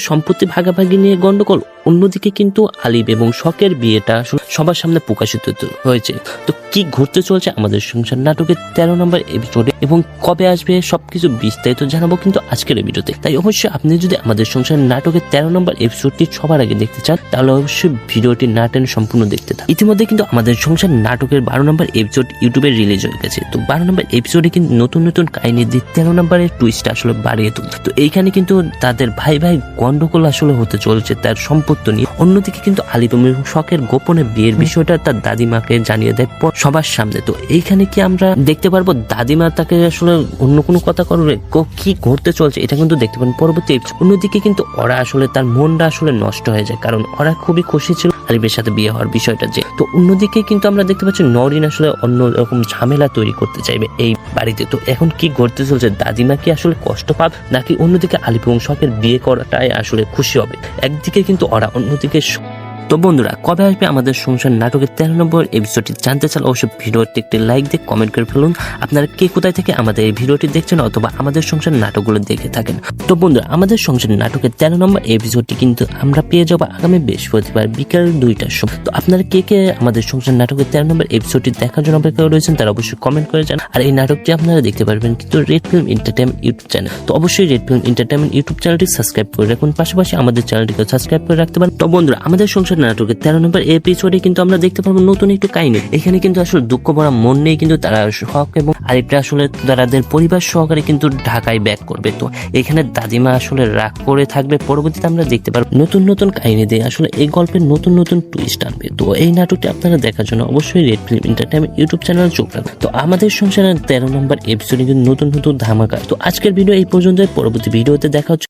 সম্পত্তি ভাগাভাগি নিয়ে গন্ডগোল, অন্যদিকে কিন্তু আলিফ এবং শখের বিয়েটা সবার সামনে প্রকাশিত হয়েছে। তো কি ঘুরতে চলছে আমাদের সংসার নাটকের 13 নম্বর এপিসোডে এবং কবে আসবে সবকিছু বিস্তারিত জানাবো কিন্তু আজকের এই ভিডিওতে। তাই অবশ্যই আপনি যদি আমাদের সংসার নাটকের 13 নম্বর এপিসোডটি সবার আগে দেখতে চান তাহলে অবশ্যই ভিডিওটি না টেনে সম্পূর্ণ দেখতে থাকুন। ইতিমধ্যে কিন্তু আমাদের সংসার নাটকের 12 নম্বর এপিসোড ইউটিউবে রিলিজ হয়ে গেছে। তো 12 নম্বর এপিসোডে কিন্তু নতুন নতুন কাহিনী দিয়ে 13 নম্বরের টুইস্ট আসলে বাড়িয়ে তুলছে। তো এইখানে কিন্তু তাদের ভাই ভাই গন্ডগোল আসলে হতে চলছে তার সম্পত্তি নিয়ে। অন্যদিকে কিন্তু আলিফ এবং শখের গোপনে বিয়ের বিষয়টা তার দাদিমাকে জানিয়ে দেয় সবার সামনে। তো এইখানে কি আমরা দেখতে পারবো দাদিমা তাকে আসলে অন্য কোনো কথা করবে, কি ঘটতে চলছে এটা কিন্তু দেখতে পারেন পরবর্তী। অন্যদিকে কিন্তু ওরা আসলে তার মনটা আসলে নষ্ট হয়ে যায়, কারণ ওরা খুবই খুশি ছিল আলিফের সাথে বিয়ে হওয়ার বিষয়টা যে। তো অন্যদিকে কিন্তু আমরা দেখতে পাচ্ছি নরিন আসলে অন্য রকম ঝামেলা তৈরি করতে চাইবে এই বাড়িতে। তো এখন কি ঘটতে চলছে, দাদিমা কি আসলে কষ্ট পাবে নাকি অন্যদিকে আলিফ এবং শখের বিয়ে করাটাই আসলে খুশি হবে? একদিকে কিন্তু ওরা, অন্যদিকে। তো বন্ধুরা, কবে আসবে আমাদের সংসার নাটকের 13 নম্বর এপিসোডটি জানতে চান অবশ্যই ভিডিওটি একটি লাইক দিয়ে কমেন্ট করে ফেলুন। আপনারা কে কোথায় থেকে আমাদের এই ভিডিওটি দেখছেন অথবা আমাদের সংসার নাটকগুলো দেখে থাকেন। তো বন্ধুরা, আমাদের সংসার নাটকের 13 নম্বর এপিসোডটি কিন্তু আমরা পেয়ে যাবো আগামী বৃহস্পতিবার বিকাল 2টার সময়। তো আপনারা কে কে আমাদের সংসার নাটকের 13 নম্বর এপিসোডটি দেখার জন্য অপেক্ষা রয়েছেন তারা অবশ্যই কমেন্ট করে জানান। আর এই নাটকটি আপনারা দেখতে পারবেন কিন্তু red film entertainment YouTube channel. তো অবশ্যই রেড ফিল্ম এন্টারটেইনমেন্ট ইউটিউব চ্যানেলটি সাবস্ক্রাইব করে রাখুন, পাশাপাশি আমাদের চ্যানেলটিকে সাবস্ক্রাইব করে রাখতে পারেন। তো বন্ধুরা, আমাদের সংসার নাটকের 13 নম্বর এপিসোডে কিন্তু আমরা দেখতে পারবো নতুন একটু কাহিনী। এখানে কিন্তু আসলে দুঃখ ভরা মন নেই কিন্তু তারা শখ এবং আরিফরা আসলে তাদের পরিবার সহকারে কিন্তু ঢাকায় ব্যাক করবে। তো এখানে দাদিমা আসলে রাগ করে থাকবে। পরবর্তীতে আমরা দেখতে পারবো নতুন নতুন কাহিনী দিয়ে আসলে এই গল্পের নতুন নতুন টুইস্ট আনবে। তো এই নাটকটি আপনারা দেখার জন্য অবশ্যই red film entertainment YouTube channel চোখ রাখবেন। তো আমাদের সংসারের 13 নম্বর এপিসোডে কিন্তু নতুন নতুন ধামাকা। তো আজকের ভিডিও এই পর্যন্ত, পরবর্তী ভিডিওতে দেখা হচ্ছে।